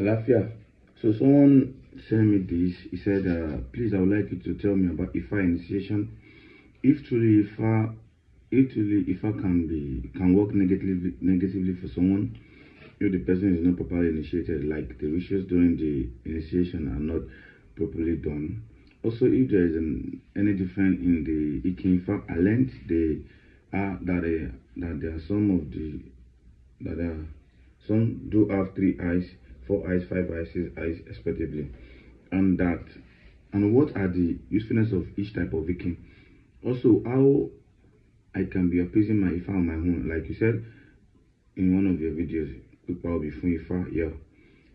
Alafia. So someone sent me this. He said, please, I would like you to tell me about IFA initiation. If truly IFA can work negatively for someone if the person is not properly initiated, like the rituals during the initiation are not properly done. Also, if there is any difference in the IFA, I learned that there are some do have 3 eyes, 4 eyes, 5 eyes, 6 eyes, respectively, and what are the usefulness of each type of Ikin. Also, how I can be appeasing my IFA on my own, like you said in one of your videos. People will be from IFA, yeah.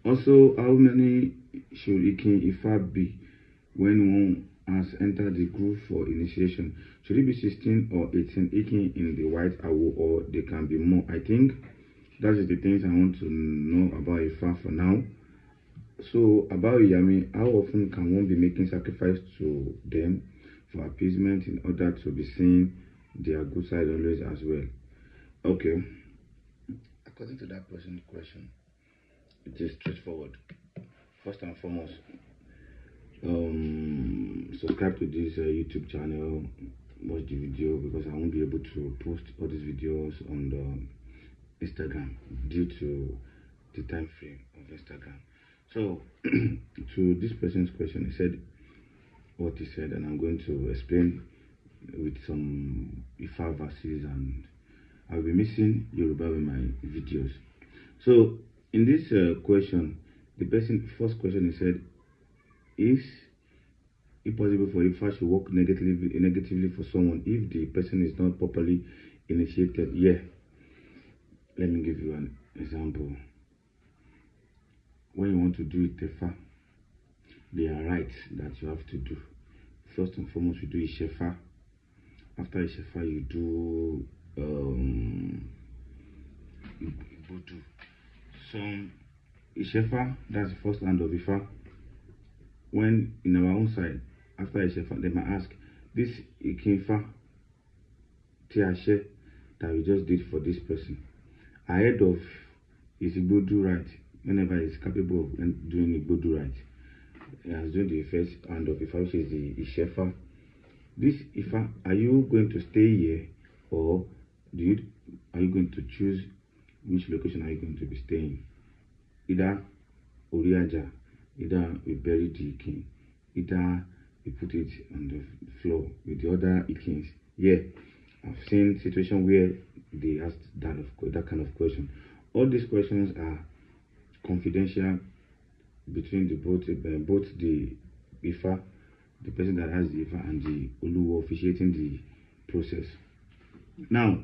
Also, how many should IFA be when one has entered the group for initiation? Should it be 16 or 18 Ikin in the white owl, or they can be more? I think that is the things I want to know about IFA for now. So about IYAMI, how often can one be making sacrifice to them for appeasement in order to be seeing their good side always as well? Okay, according to that person's question, it is straightforward. First and foremost, subscribe to this YouTube channel, watch the video, because I won't be able to post all these videos on the Instagram due to the time frame of Instagram. So to this person's question, he said what he said, and I'm going to explain with some IFA verses, and I'll be missing Yoruba with my videos. So in this question, the first question, he said, is it possible for IFA to work negatively for someone if the person is not properly initiated? Yeah. Let me give you an example. When you want to do ITEFA, there are rites that you have to do. First and foremost, you do IFA. After IFA, you do some IFA. That's the first hand of IFA. When in our own side, after IFA, they might ask, this IFA Tiashe that we just did for this person, ahead of his Igbodu right, whenever he's capable of doing Igbodu right, he has done the first hand of IFA, which is the IFA. This IFA, are you going to stay here, or are you going to choose which location are you going to be staying? Either Oriaja, either we bury the Ikin, either we put it on the floor with the other Ikins. Yeah, I've seen situations where they asked that kind of question. All these questions are confidential between both the IFA, the person that has the IFA, and the Oluwo officiating the process. Now,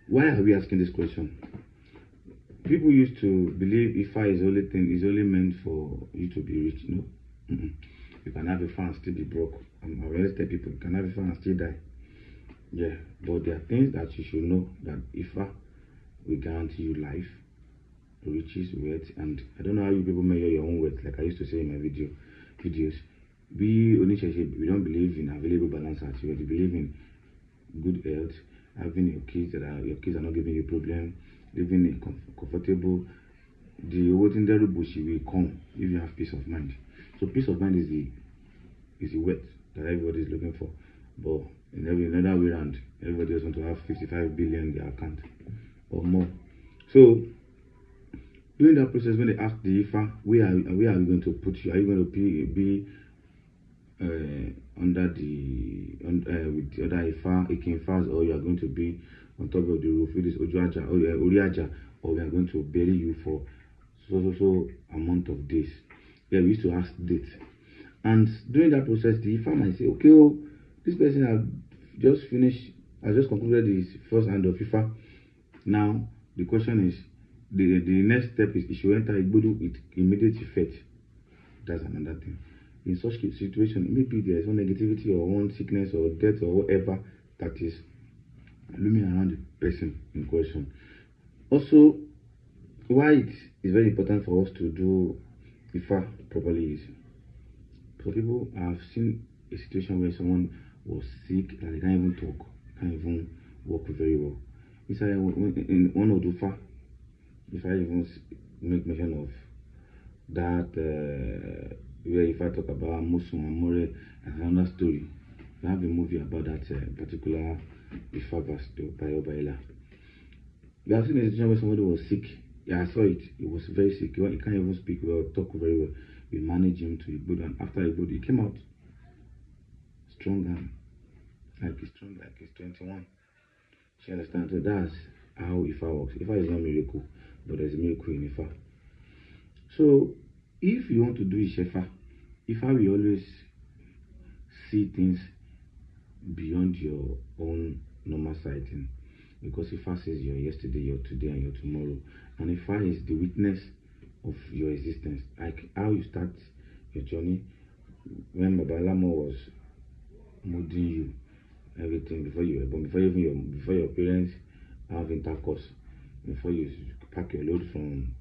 why are we asking this question? People used to believe IFA is only meant for you to be rich. No, you can have IFA and still be broke. I always tell people, you can have IFA and still die. Yeah, but there are things that you should know, that IFA will guarantee you life, riches, wealth, and I don't know how you people measure your own wealth. Like I used to say in my videos, we don't believe in available balance at you. We believe in good health, having your kids are not giving you problem, living in comfortable. The ordinary bush will come if you have peace of mind. So peace of mind is the wealth that everybody is looking for. But in another way around, everybody just want to have 55 billion in their account or more. So during that process, when they ask the IFA, where are we going to put you? Are you going to be under with the other IFA, IFAs, or you are going to be on top of the roof with this Ojuaja or Oriaja, or we are going to bury you for so amount of days? Yeah, we used to ask dates, and during that process, the IFA might say, okay, oh, this person has just concluded his first hand of IFA. Now the question is, the next step is he should enter Igbodu with immediate effect. That's another thing. In such situation, maybe there is one negativity or one sickness or death or whatever that is looming around the person in question. Also, why it is very important for us to do IFA properly is, for people, I've seen a situation where someone was sick and they can't even talk, can't even walk very well. In one of the IFA, if I even make mention of that where if I talk about Musun Amore and another story, we have a movie about that particular IFA verse by Obaila. We have seen a situation where somebody was sick. Yeah, I saw it. He was very sick. He can't even speak well, talk very well. We managed him to Igbo, and after Igbo, he came out stronger, like he's strong, like he's 21. You understand? So that's how IFA works. IFA is not miracle, but there's a miracle in IFA. So if you want to do IFA, IFA will always see things beyond your own normal sighting, because IFA says your yesterday, your today, and your tomorrow, and IFA is the witness of your existence, like how you start your journey. When Babalamo was molding you, everything before you were born, before your parents have intercourse, before you pack your load from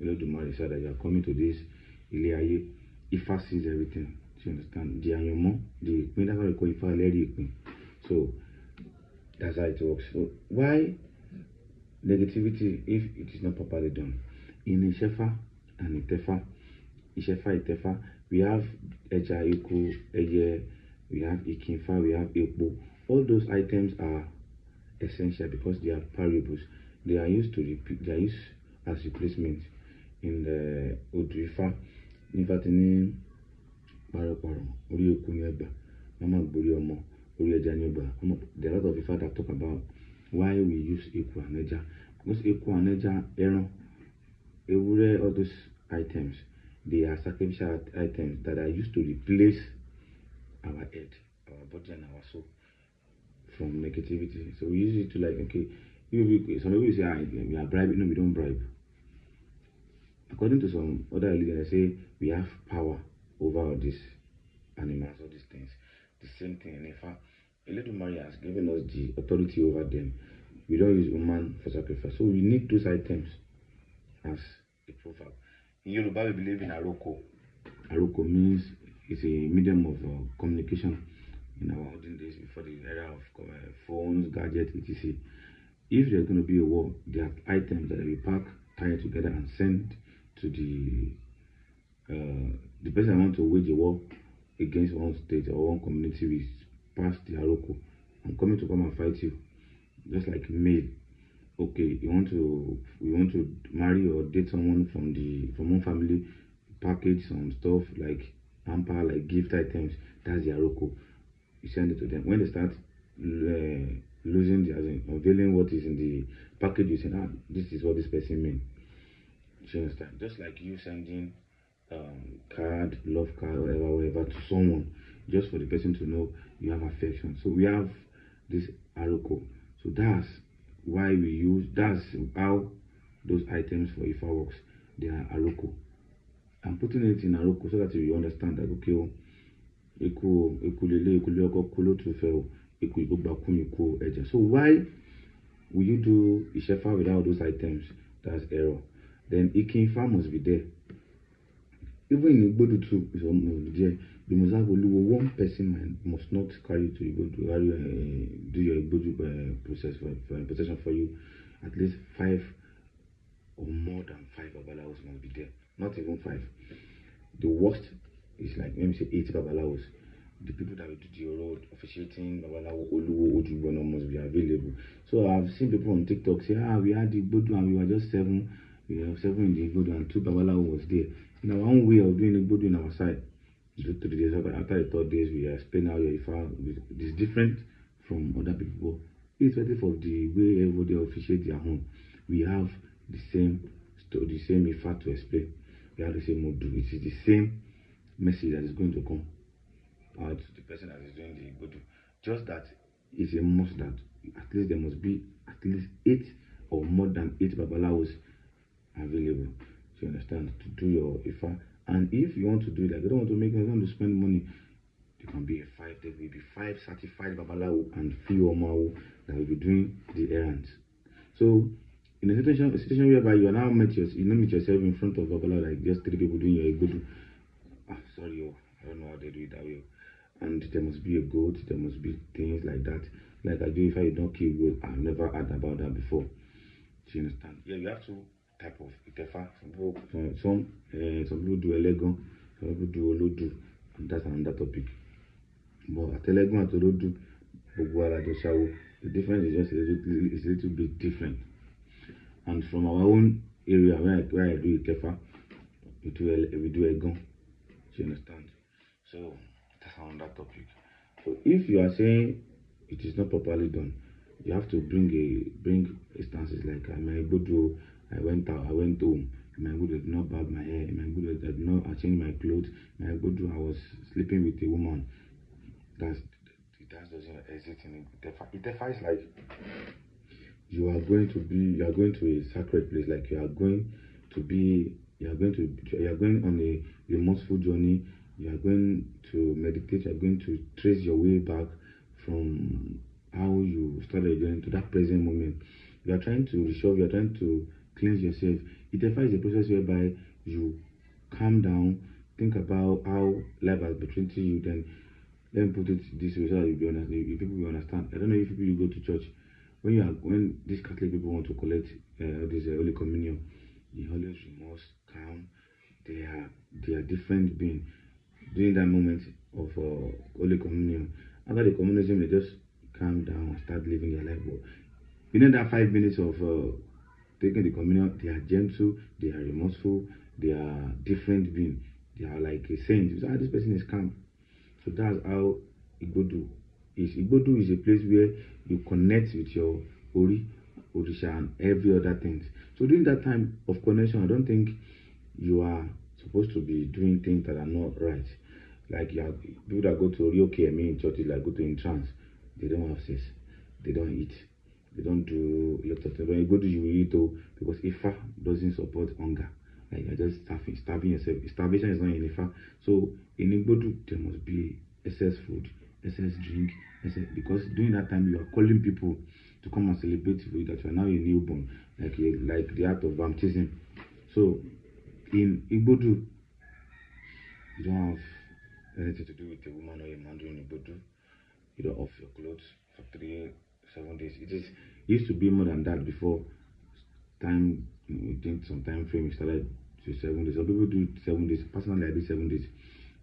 Olodumare, so that you are coming to this Ileaye, IFA sees everything. Do you understand? The Anyomo, that's how we call IFA Leri. So that's how it works. So why negativity if it is not properly done? In IFA and ITEFA, ITEFA, we have Eja Eku, Eye, we have Ikinfa, we have Epo. All those items are essential because they are parables. They are used to repeat. They are used as replacement in the Odrifa. In fact, in Paraparo, Ori Okunyeba, Mama Buriomo, Ori Ejanyoba. There are a lot of Ifa that talk about why we use Eku and Eja. Because Eku and Eja, all those items, they are sacrificial items that are used to replace our head, our body, and our soul from negativity. So we use it to, like, okay, some people say, we are bribing. No, we don't bribe. According to some other religions, they say we have power over all these animals, all these things. The same thing. And if a little Maria has given us the authority over them, we don't use human for sacrifice. So we need those items as a proverb. In Yoruba, we believe in Aroko. Aroko means it's a medium of communication in our olden days, before the era of phones, gadgets, etc. If there's going to be a war, there are items that we pack, tie together, and send to the person who wants to wage a war against one state or one community. We pass the Aroko. I'm coming to come and fight you. Just like mail. Okay, we want to marry or date someone from one family, package some stuff like hamper, like gift items. That's the Aroko. You send it to them. When they start unveiling what is in the package, you say, this is what this person means. You understand? Just like you sending card, love card, whatever to someone, just for the person to know you have affection. So we have this Aroko. So that's why that's how those items for IFA works. They are Aroko. I'm putting it in Aroko so that you understand that, okay, so why will you do Ishefa without those items? That's error. Then Ikinfa must be there. Even in Igbodu too, you must have only one person must not carry to Igbodu, do your Igbodu process for possession for you. At least 5 or more than 5 babalawos must be there. Not even 5. The worst is, like, let me say 8 babalawos. The people that will do the road officiating, babalawo, oluwo, ojubono must be available. So I've seen people on TikTok say, we had the Igbodu and we were just 7. We have 7 in the Igbodu and 2 babalawo was there. In our own way of doing Igbodu in our side. After the 3rd days, we explain how your IFA is different from other people. Irrespective of the way everybody officiates their home, we have the same IFA to explain. We have the same modu. It is the same message that is going to come out to the person that is doing the Igbodu. Just that it's a must that at least there must be at least 8 or more than 8 babalawos available. You understand, to do your IFA. And if you want to do that, you don't want to spend money, you can be there will be 5 certified babalawo and few omawo that will be doing the errands. So in a situation whereby you are now meet yourself in front of babalawo, like just 3 people doing your Igbodu. Sorry, I don't know how they do it that way. And there must be a goat, there must be things like that. Like I do, if I don't kill goat, I've never heard about that before. Do you understand? Yeah, you have to type of ITEFA. Some people do Elegon, some people do Olodu, and that's another topic. But at Elegon and Olodu, the difference is just a little bit different. And from our own area where I do ITEFA, we do Egon. Do you understand? So that's another topic. So if you are saying it is not properly done, you have to bring instances like I went home. I did not barb my hair. I did not change my clothes. I was sleeping with a woman. That doesn't exist in ITEFA. ITEFA is like you are going to a sacred place, like you are going on a remorseful journey. You are going to meditate. You are going to trace your way back from how you started your journey to that present moment. You are trying to resolve. You are trying to cleanse yourself. ITEFA is a process whereby you calm down, think about how life has been treating you. Then let me put it this way so that people will understand. I don't know if people you go to church. When these Catholic people want to collect this Holy Communion, they always remorse, calm. They are different beings. During that moment of Holy Communion, after the communism, they just calm down and start living their life. But within that 5 minutes of taking the communion, they are gentle, they are remorseful, they are different beings. They are like a saint. You say, this person is calm. So that's how Igbodu is. Igbodu is a place where you connect with your Ori, Orisha, and every other thing. So during that time of connection, I don't think you are supposed to be doing things that are not right. Like people that go to IYAMI in churches, like go to in trance, they don't have sex, they don't eat, they don't do a lot of things. When you go to Yoruba, because IFA doesn't support hunger. Like you're just starving yourself. Starvation is not in IFA. So in Igbodu, there must be excess food, excess drink, because during that time you are calling people to come and celebrate with you that you are now a newborn, like the act of baptism. So in Igbodu, you don't have anything to do with a woman or a man doing Igbodu. You don't off your clothes for 7 days. It used to be more than that before time. I think some time frame started to 7 days. Some people do 7 days. Personally, I do 7 days.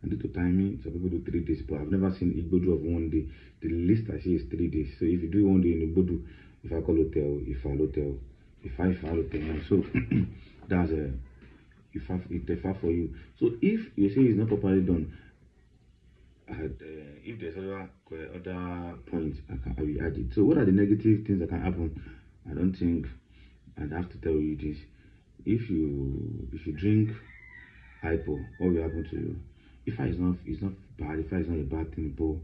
And due to timing, some people do 3 days. But I've never seen Igbodu of 1 day. The least I see is 3 days. So if you do 1 day in Igbodu, if I call hotel, if I hotel, if I hotel, so that's ITEFA for you. So if you say it's not properly done, if there's other points, I will add it. So what are the negative things that can happen? I don't think I'd have to tell you this. If you drink hypo, what will happen to you? IFA is not bad. IFA is not a bad thing, but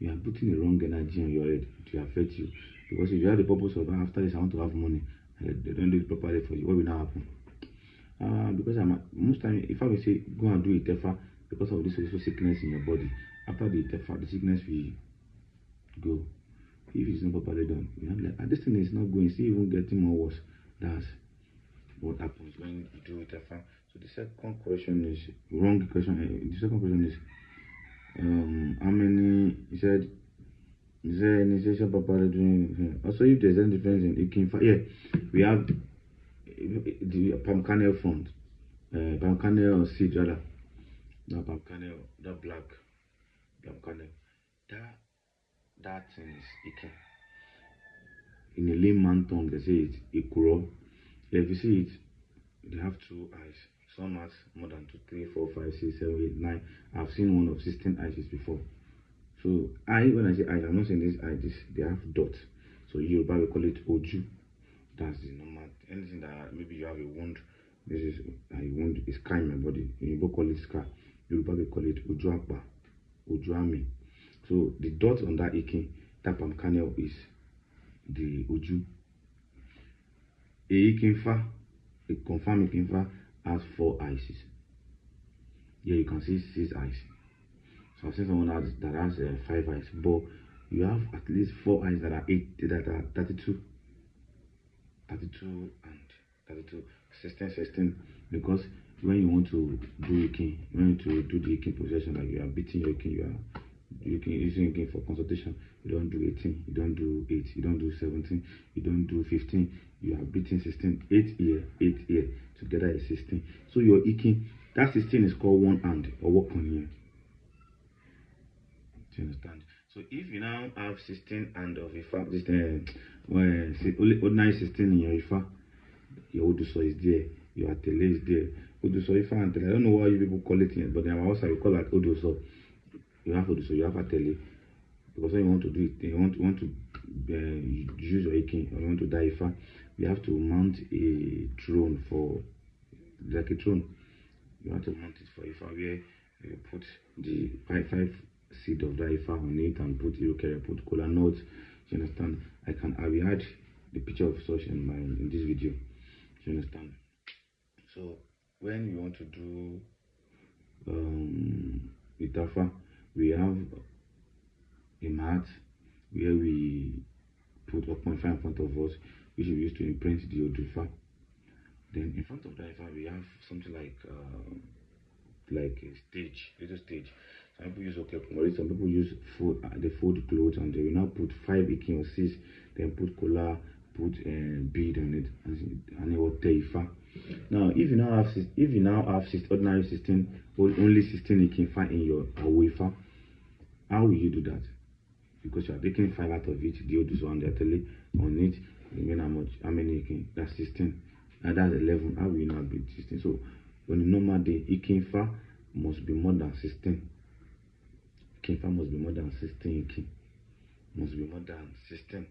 you are putting the wrong energy on your head to affect you. Because if you have the purpose of after this I want to have money, and they don't do it properly for you, what will now happen? Because most time if I will say go and do ITEFA because of this also sickness in your body, after the ITEFA the sickness will go. If it's not properly done, you know, like this thing is not going, it's even getting more worse. That's what happens when you do ITEFA. So the second question is wrong question. The second question is how many, he said, is there any session properly doing? Also, if there's any difference in IKINFA, yeah, we have the palm kernel front, palm kernel seed rather, not palm kernel, that black palm kernel, that thing is Ikin. In a layman tongue, they say it's Ikuro. If you see it, they have 2 eyes. Some has more than 2, 3, 4, 5, 6, 7, 8, 9. I've seen one of 16 eyes before. So when I say eye, I'm not saying this eye. They have dots. So Yoruba we call it Oju. That's the normal. Anything that maybe you have a wound. This is a wound. It's scar in my body. Yoruba call it scar. Yoruba we call it Ojuapa, Ojuami. So the dot on that Ikin, that palm kernel is the Oju. A Ikinfa, a confirmed Ikinfa has 4 eyes. Here you can see 6 eyes. So I've seen someone that has 5 eyes, but you have at least 4 eyes that are 32 and 32, 16, because when you want to do Ikin, when you want to do the Ikin possession, like you are beating your Ikin, you are using Ikin for consultation, you don't do 18, you don't do 8, you don't do 17, you don't do 15, you are beating 16. 8 here, 8 here. Together is 16. So your ikin, that 16 is called one hand or work on here. Do you understand? So if you now have 16 hand of IFA, this ordinary 16 in your IFA, your Oduso is there, your Atele is there. Oduso, IFA, and Atele. I don't know why you people call it here, but in our house we call that Oduso. You have Oduso, you have Atele. Because when you want to do it, you want to use your ikin, or you want to die IFA, you have to mount a throne for, like a throne. You have to mount it for IFA, where you put the five seed of the IFA on it and put Irokere, put cola nuts. You understand? I will add the picture of such in this video. You understand? So when you want to do ITEFA, we have a mat where we put 0.5 in front of us, which we use to imprint the Odufa. Then in front of the IFA we have something like a stage, little stage. Some people use okekumori, some people use they fold clothes, and they will now put 5 ikin or 6, then put kola, put bead on it, and it will teifa. Now if you now have ordinary 16, only 16 ikin in your awifa, how will you do that? Because you are taking 5 out of it, the Oduso and the Atele on it, remain how many ikin? That's 16. And that's 11. How will you now be 16? So on a normal day, ikinfa must be more than 16. Ikinfa must be more than 16 ikin. Must be more than 16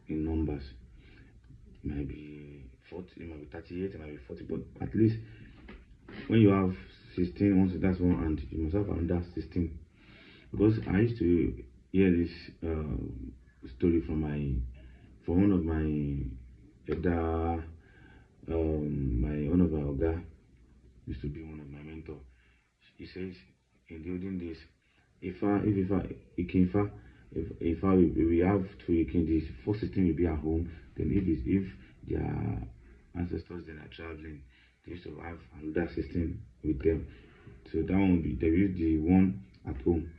in numbers. It might be 40, it might be 38, it might be 40, but at least when you have 16, once that's one hand, you must have another 16. Because I used to hear this story from one of my one of my oga used to be one of my mentor. He says in the olden days, if we have to ikin, this first 16 will be at home. Then if their ancestors then are traveling, they used to have another 16 with them. So that one will be, they use the one at home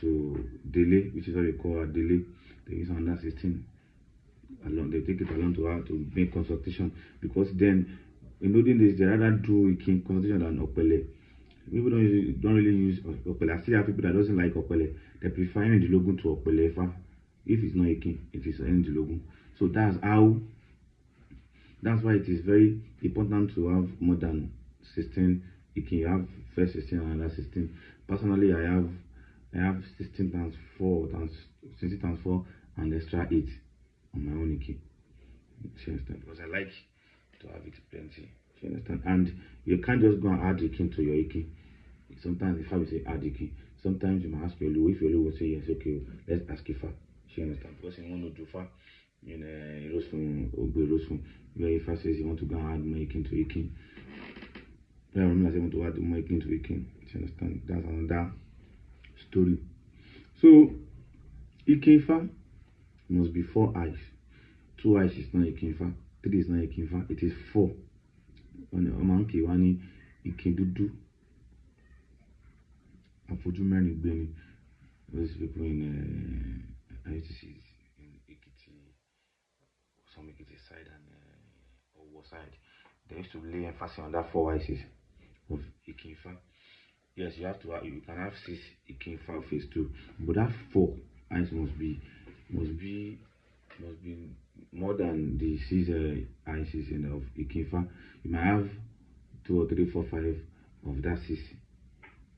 to delay, which is what we call a delay. They use another 16 along, they take it along to how to make consultation, because then in olden days they rather do ikin consultation than opele. People don't really use opele. I still have people that doesn't like opele. They prefer the logo to opele. If it's not ikin, it is the logo. So that's why it is very important to have more than 16 ikin. You have first 16 and another 16. Personally, I have 16 times 4 and extra 8 on my own ikin. You understand? Because I like to have it plenty. You understand? And you can't just go and add ikin to your ikin. Sometimes if I will say add ikin, sometimes you might ask your Olu. If your Olu will say yes, okay, let's ask Ifa. You understand? Because you want to do fa in Rosfun Ogbe Rosfun, where Ifa says you want to go and add more ikin to ikin. I remember I want to add more ikin to ikin. You understand? That's another story. So ikinfa must be 4 eyes. 2 eyes is not ikinfa. 3 is not ikinfa. It is 4. On the Omanke wani ikindudu. Afoju mẹ́rin gbeni. Those people in I used to see in Ekiti, some Ekiti side and Owo side, they used to lay emphasis on that 4 eyes of ikinfa. Yes, you can have 6 ikinfa phase 2, but that 4 eyes must be more than the 6 eyes of ikinfa. You might have 2 or 3, 4, 5 of that 6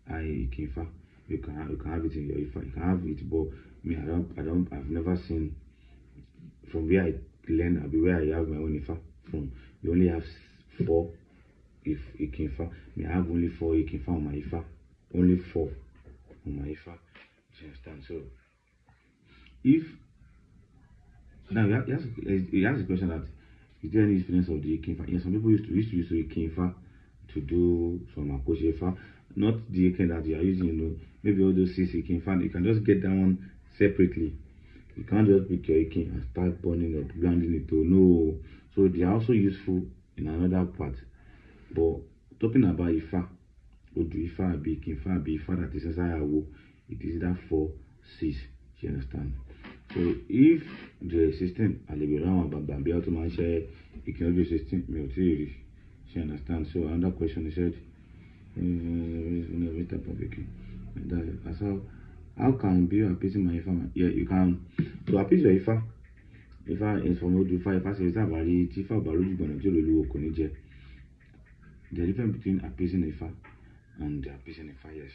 eye ikinfa. You can have it in your ifa. You can have it, but me, I've never seen, from where I learn, where I have my own ifa from. You only have 4 if ikinfa. Me, I have only 4 ikinfa on my ifa. Only 4 on my ifa. You understand? So if now you ask the question that is there any experience of the ikinfa? Yes, some people used to use the ikinfa to do some akoshi ifa. Not the ikin that you are using, maybe all those 6 ikinfa. You can just get that one separately. You can't just pick your ikin and start burning it, blending it. No. So they are also useful in another part. But talking about ifa, Odu ifa, ikinfa, ifa that is inside awo, it is that 4, 6. You understand? So if the system around and be able to share it cannot be system she understand. So another question he said that's how can be appeasing my IFA? Yeah, you can to appease your IFA. IFA is from IFA says that very IFA Baruji Bonajolo Konije. The difference between appeasing IFA and appeasing IFA, yes.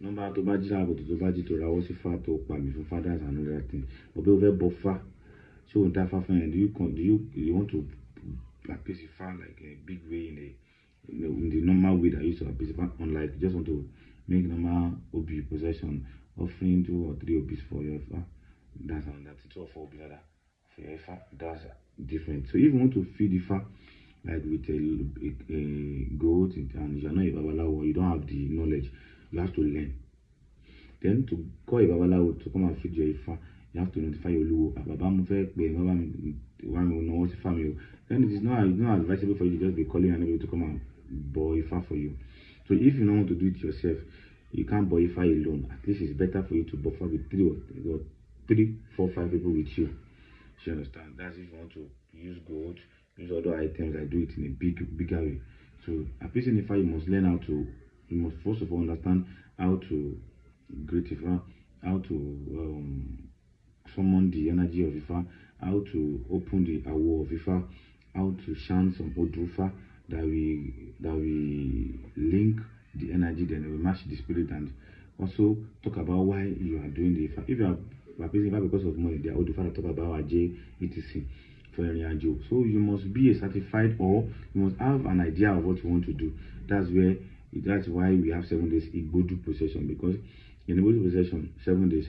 Number to Bajila to Baji to Rawasi far to Pami for fathers and another thing. But over buffer. So that far do you want to appease IFA like a big way in the normal way that you used to appease IFA, unlike just want to make normal OB possession, offering 2 or 3 OBs for your IFA. That's 2 or 4 OBs for your IFA. That's different. So if you want to feed IFA like with a goat and you're not a babalawo, you don't have the knowledge, you have to learn. Then to call a babalawo to come and feed your IFA, you have to notify your luo. Then it is not advisable for you to just be calling and able to come and boil IFA for you. So if you don't want to do it yourself, you can't boil IFA alone. At least it's better for you to buffer with 3, 4, 5 people with you. You understand? That's if you want to use gold, use other items. I do it in a bigger way. So appeasing IFA, you must first of all understand how to greet IFA, how to summon the energy of IFA, how to open the awo of IFA, how to chant some Odufa that we link the energy, then we match the spirit, and also talk about why you are doing the IFA. If you are appeasing IFA because of money, the Odufa talk about AJ, etc. for your job. So you must be a certified, or you must have an idea of what you want to do. That's why we have 7 days Igbodu procession, because in Igbodu procession 7 days,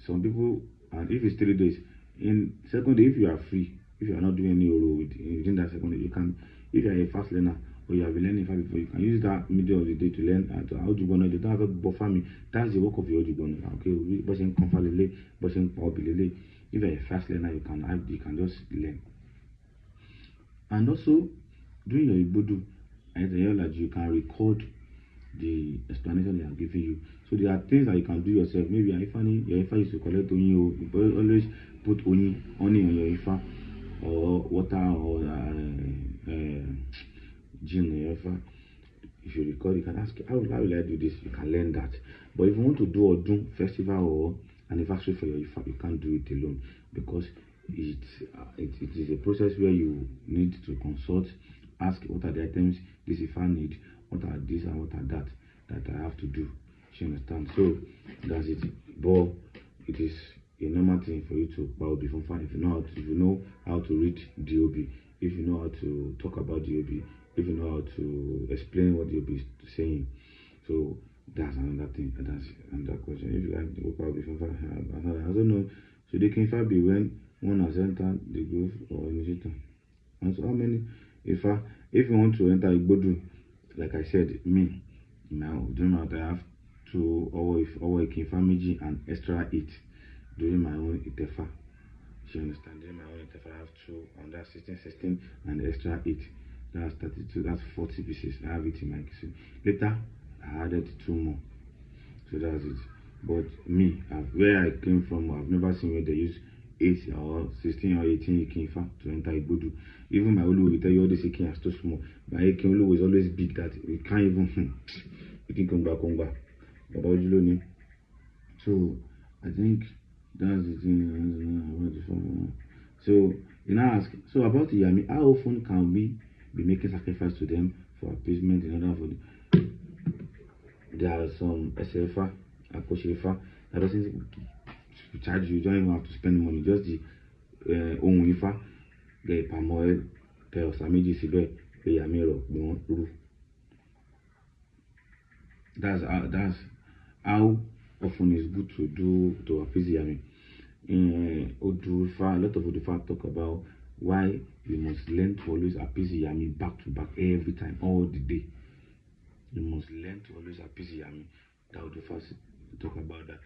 some people, and if it's 3 days, in second day, if you are free, if you are not doing any Oro within that second day, you can, if you are a fast learner or you have been learning before, you can use that middle of the day to learn how to go. You don't have to buffer me. That's the work of your Ojubono. Okay, but if you are a fast learner, you can just learn. And also, during your Igbodu, you can record the explanation they are giving you. So there are things that you can do yourself. Maybe your IFA is to collect oni. You always put honey on your IFA, or water, or gin on your IFA. If you record, you can ask, how will I do this? You can learn that. But if you want to do a Odun festival or anniversary for your IFA, you can't do it alone, because it is a process where you need to consult, ask what are the items this IFA need, what are this and what are that I have to do. You understand? So that's it. But it is a normal thing for you to bow before fire. If you know how to read DOB, if you know how to talk about DOB, if you know how to explain what DOB is saying. So that's another thing. That's another question. If you like to go out before fire, I don't know. So they can be when one has entered the groove or initiator. And so how many if you want to enter Igbodu, like I said, me now during my I have 2 or family and extra 8 during my own ITEFA. You understand? During my own ITEFA, I have 2 on that 16 and extra 8. That's 32. That's 40 pieces. I have it in my kitchen. Later, I added 2 more. So that's it. But me, where I came from, I've never seen where they use 8 or 16 or 18 Ikinfa to enter Igbodu. Even my Olu will tell you all this Ikin is too small. My Ikin Olu is always big that we can't even Ikin come back. So I think that's the thing. So you now ask, so about IYAMI, how often can we be making sacrifice to them for appeasement in order for the, there are some SFA, Akoshifa, that doesn't charge you, don't even have to spend money, just the own IFA, the palm oil, the Osamiji Sibe, the IYAMI. That's how often it's good to appease IYAMI. A lot of Odufa talk about why you must learn to always appease IYAMI back to back every time, all the day. You must learn to always appease IYAMI. That Odufa talk about that.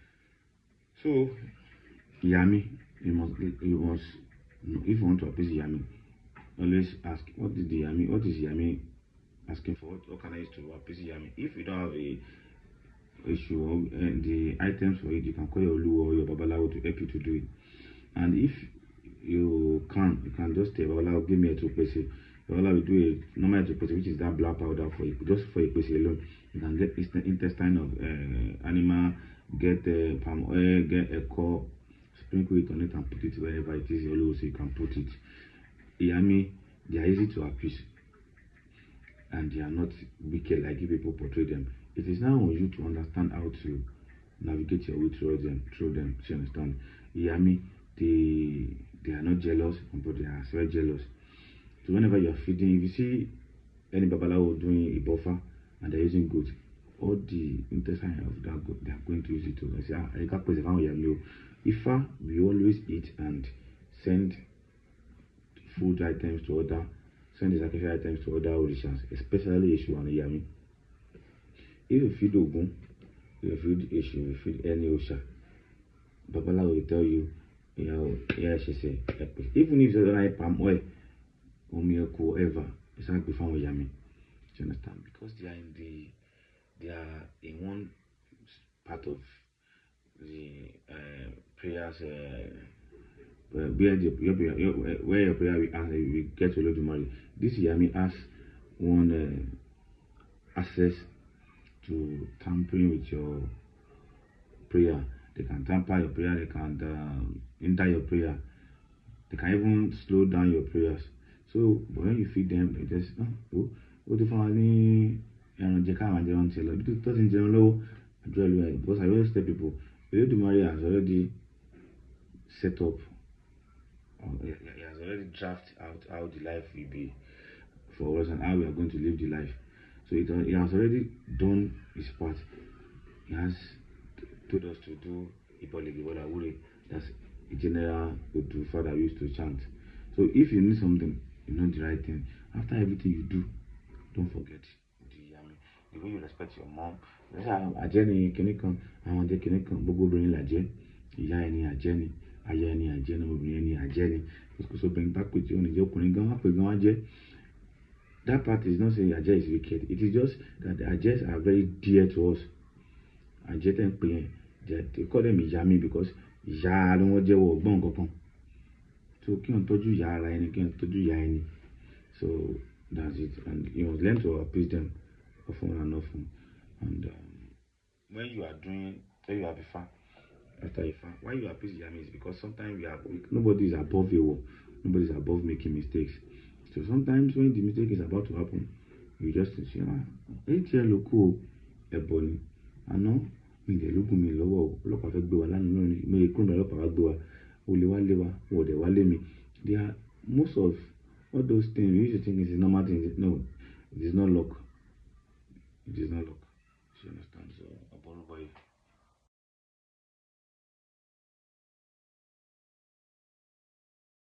So IYAMI, you must if you want to appease IYAMI, always ask what is IYAMI asking for, what can I use to appease IYAMI. If you don't have issue and the items for it, you can call your Olu or your Babalawo to help you to do it. And if you can just tell Babalawo, give me a 2%. Babalawo will do a normal 2%, which is that black powder for it, just for a person alone. You can get intestine of animal, get palm oil, get a core, sprinkle it on it and put it wherever it is yellow, so you can put it. IYAMI, they are easy to appease and they are not wicked like you people portray them. It is now on you to understand how to navigate your way through them. You understand? IYAMI, they are not jealous, but they are very jealous. So whenever you are feeding, if you see any babalawo doing a buffer and they're using goat, all the intestine of that goat, they are going to use it to say, I can't put it. IFA, we always eat and send food items to other, send the sacrificial items to other orishas, especially Eshu and IYAMI. If you feed Ogun, if you feed Eshu, you feed any Osha, babalawo will tell you, yeah, she say, even if you don't like palm oil, or milk, whatever, it's not before IYAMI. Do you understand? Because they are in one part of the prayers, where your prayer we answer, we get to Lord Mary. This IYAMI has one access to tampering with your prayer. They can tamper your prayer, they can enter your prayer, they can even slow down your prayers. So when you feed them, they just what if I need it doesn't general because I always tell people the Mary has already set up, he has already drafted out how the life will be for us and how we are going to live the life. So he has already done his part. He has told us to do that's a general Udu father used to chant. So if you need something, you know the right thing. After everything you do, don't forget the way you respect your mom. Ajeni kinikan, àwọn de kinikan, gbogbo obìnrin làjẹ́, ìyá ẹni àjẹ́ni, aya ẹni àjẹ́ni, obìnrin ẹni àjẹ́ni. So bring back with you on the ọkùnrin gan wá pé gan wá jẹ́. That part is not saying Ajay is wicked. It is just that the Ajays are very dear to us. Ajay they call them IYAMI because ìyá ló wọ́n jẹ́wọ́ ọgbọ́n kankan. So kí wọ́n tọ́jú ìyá ara ẹni, kí wọ́n tọ́jú ìyá ẹni. So that's it. And you must learn to appease them often and often. And when you are IFA, after IFA, why you appease IYAMI is because sometimes nobody is above you. Nobody is above making mistakes. So sometimes when the mistake is about to happen, you just say, it's a local ebony. I know me the look me low, look of a do a land, may come up a door, Uliwa, or the Walemi. They are most of all those things we used to think is a normal thing. No, it is not luck. It is not luck. You understand? So, boy.